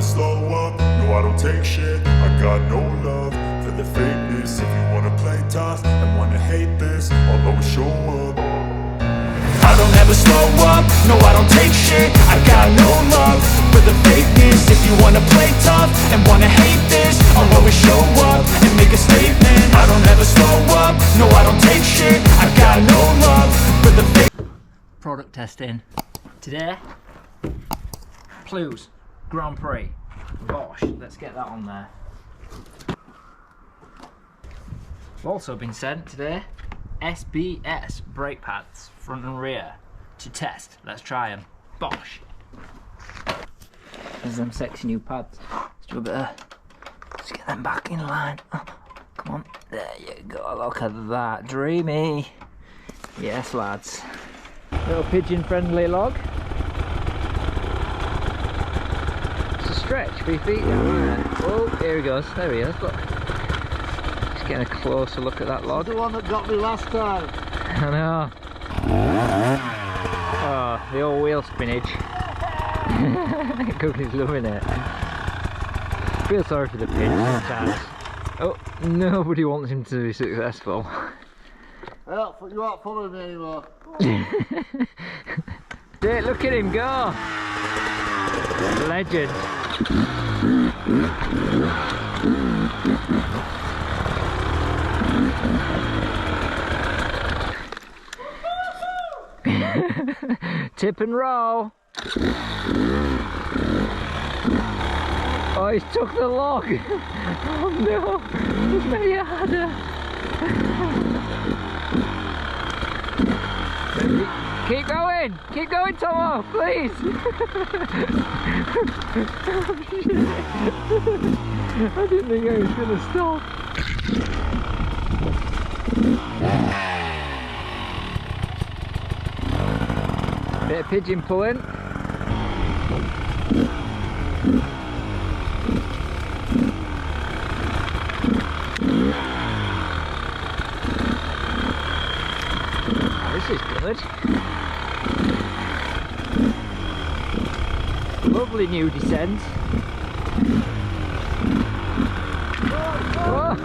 slow up, no I don't take shit. I got no love for the fakeness. If you wanna play tough and wanna hate this, I'll always show up. I don't ever slow up, no I don't take shit. I got no love for the fakeness. If you wanna play tough and wanna hate this, I'll always show up and make a statement. I don't ever slow up, no I don't take shit. I got no love for the fake. Product testing today. Plews Grand Prix. Bosch, let's get that on there. I've also been sent today SBS brake pads, front and rear, to test. Let's try them. Bosch. There's them sexy new pads. Let's do a bit of, let's get them back in line. Oh, come on, there you go. Look at that, dreamy. Yes, lads. Little pigeon friendly log. It's a stretch for your feet down there. Oh, here he goes. There he is. Look. Just getting a closer look at that log. The one that got me last time. I know. Oh, the old wheel spinach. Cookie's loving it. Feel sorry for the pigeon sometimes. Oh, nobody wants him to be successful. You aren't following me anymore. Look at him go! Legend. Tip and roll. Oh, he's took the log. Oh no, he's made it harder. Keep going, Tomo, please. Oh, shit. I didn't think I was gonna stop. Bit of pigeon pulling. Oh, this is good. Lovely new descent. Oh.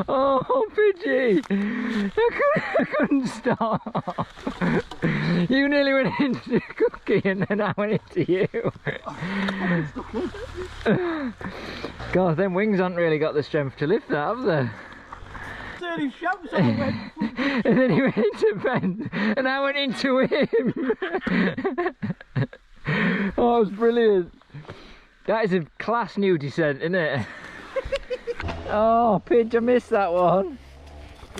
Oh, Pidgey! I couldn't stop. You nearly went into Cookie and then I went into you. God, them wings haven't really got the strength to lift that, have they? And then he went into Ben and I went into him. Oh, it was brilliant. That is a class new descent, isn't it? Oh, Pidge, I missed that one.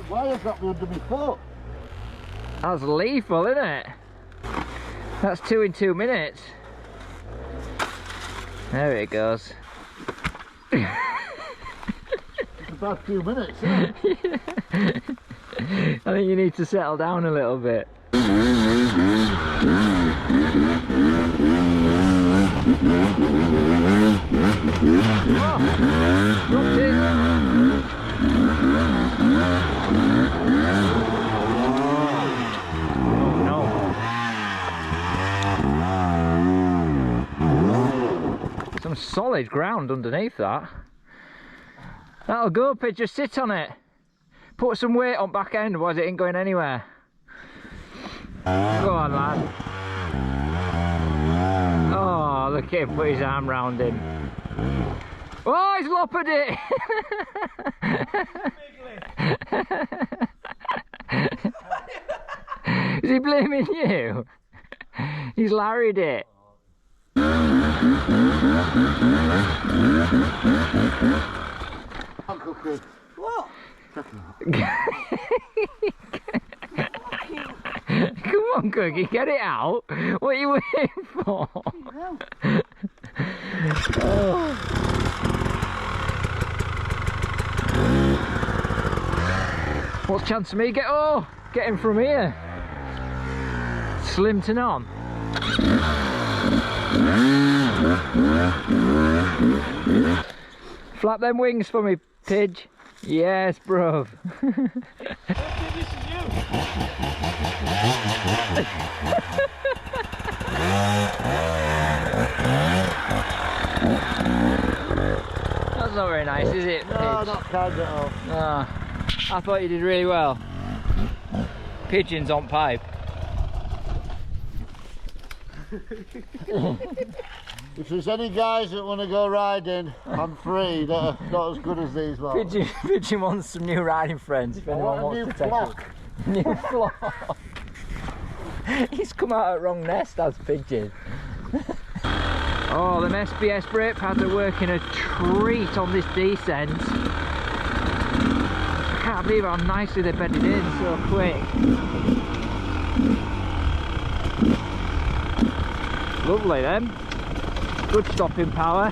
Why has got me under my foot? That's lethal, isn't it? That's 2 in 2 minutes. There it goes. It's about 2 minutes, isn't it? Yeah. I think you need to settle down a little bit. Some solid ground underneath that. That'll go, Pidge, just sit on it. Put some weight on back end, otherwise it ain't going anywhere. Go on, lad. Oh, look at him put his arm round him. Oh, he's loppered it! Is he blaming you? He's larried it. What? Come on, Cookie, get it out. What are you waiting for? Oh. What's the chance of me getting from here? Slim to none. Flap them wings for me, Pidge. Yes, bruv. That's not very nice, is it, Pidge? No, not kind at all. No. I thought you did really well. Pigeons on pipe. If there's any guys that want to go riding, I'm free. That are not as good as these ones. Pigeon wants some new riding friends. If anyone wants to take it. New flock. He's come out at wrong nest as Pigeon. Oh, them SBS brake pads are working a treat on this descent. I can't believe how nicely they're bedded in so quick. Lovely then. Good stopping power.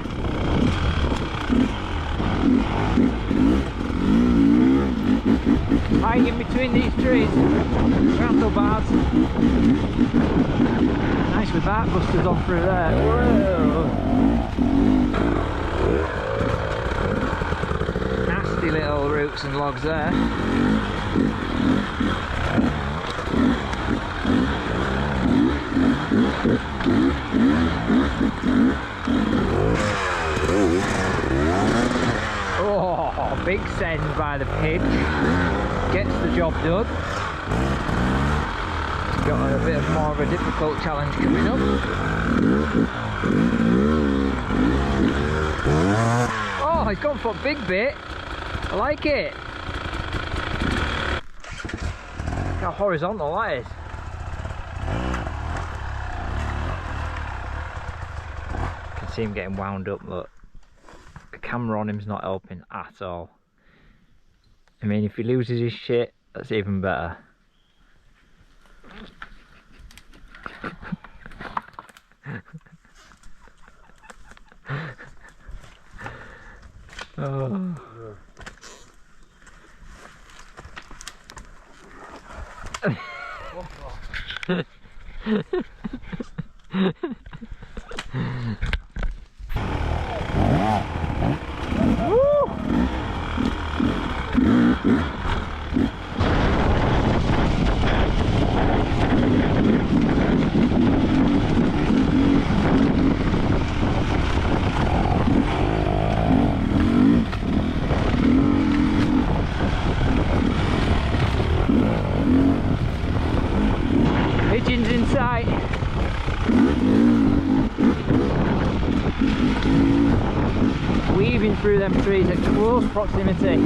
Hiding between these trees. Handlebars. Nice with bark busters on through there. Whoa. Nasty little roots and logs there. Oh, big send by the Pidge. Gets the job done. Got a bit more of a difficult challenge coming up. Oh, he's gone for a big bit. I like it. Look how horizontal that is. You can see him getting wound up, look. The camera on him's not helping at all. I mean, if he loses his shit, that's even better. Oh. Pigeons in sight. Weaving through them trees at close proximity.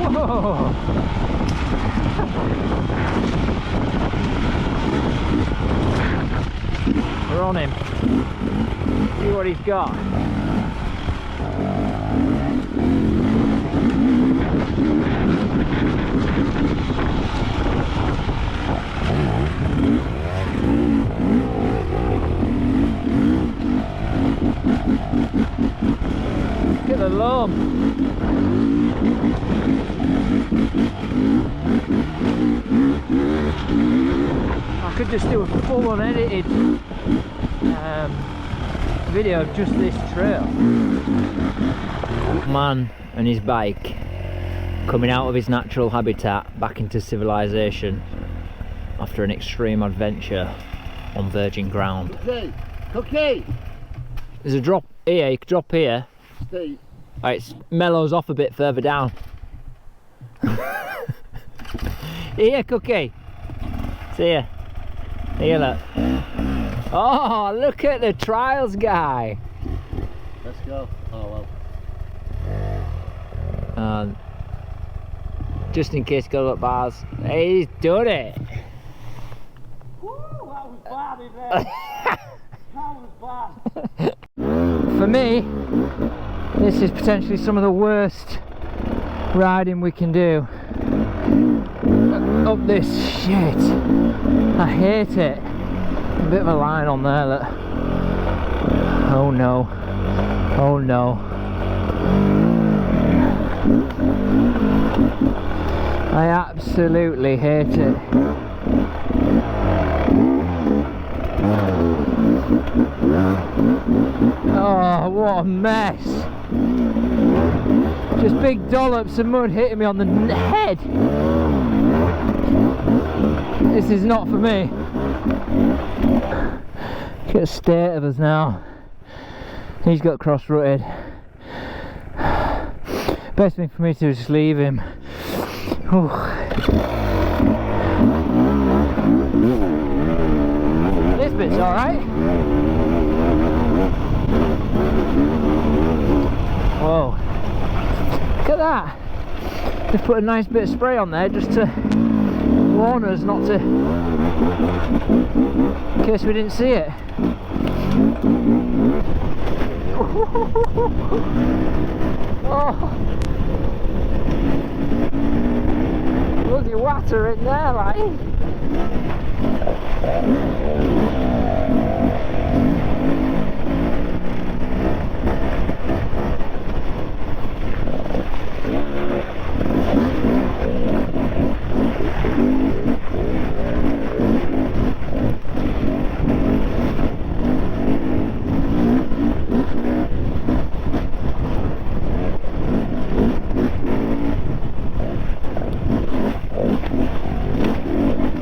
Whoa! We're on him. See what he's got. Look at the loam. I could just do a full unedited video of just this trail. Man and his bike coming out of his natural habitat back into civilization after an extreme adventure on virgin ground. Cookie! There's a drop here, you can drop here. Steve. Right, it mellows off a bit further down. Here, Cookie. See ya. Here, look. Oh, look at the trials guy. Let's go. Oh well. Just in case you got up bars. He's done it. Woo, that was bad, isn't it? That was bad. For me, this is potentially some of the worst riding we can do. Up this shit. I hate it. A bit of a line on there, look. Oh no. Oh no. I absolutely hate it. Oh, what a mess. Just big dollops of mud hitting me on the head. This is not for me. Look at the state of us now. He's got cross-rutted. Best thing for me to do is just leave him. Ooh. This bit's alright. Whoa. Look at that. Just put a nice bit of spray on there just to warn us not to, in case we didn't see it. Oh. Bloody water in there, like.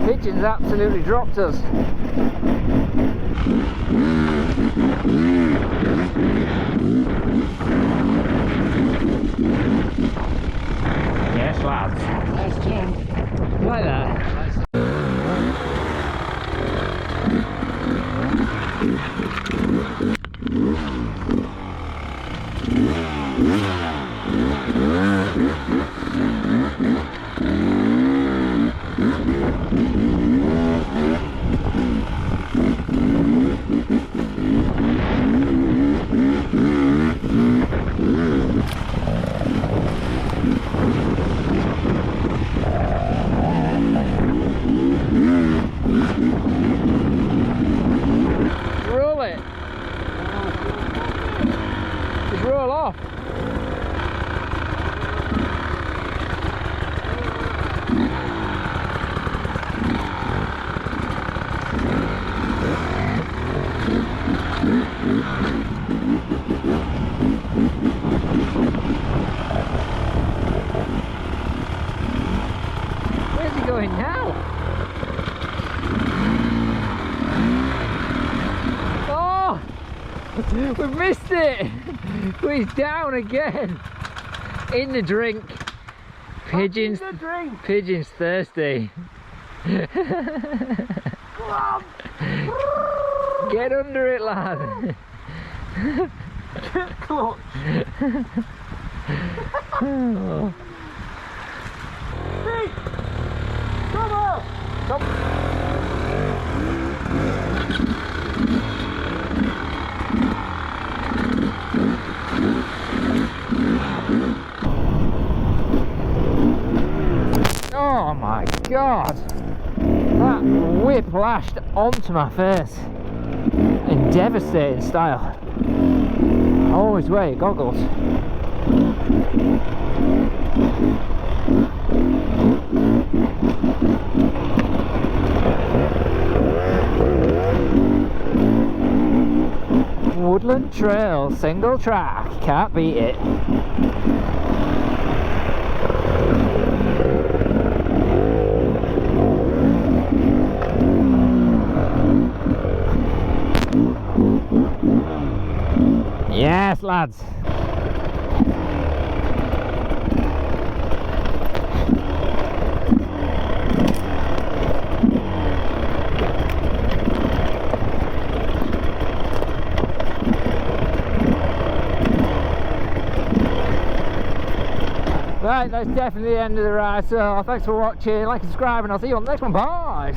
Pigeon's absolutely dropped us. Yes, lads. Nice jump. Like that. Roll it. Just roll off. Where's he going now? Oh! We've missed it! He's down again! In the drink. Pigeon's thirsty. Get under it, lad! Clutch. Oh. Come on! Come. Oh my god! That whiplashed onto my face in devastating style. Always wear your goggles. Woodland Trail, single track, can't beat it. Yes, lads. Right, that's definitely the end of the ride, so thanks for watching, like and subscribe, and I'll see you on the next one. Bye!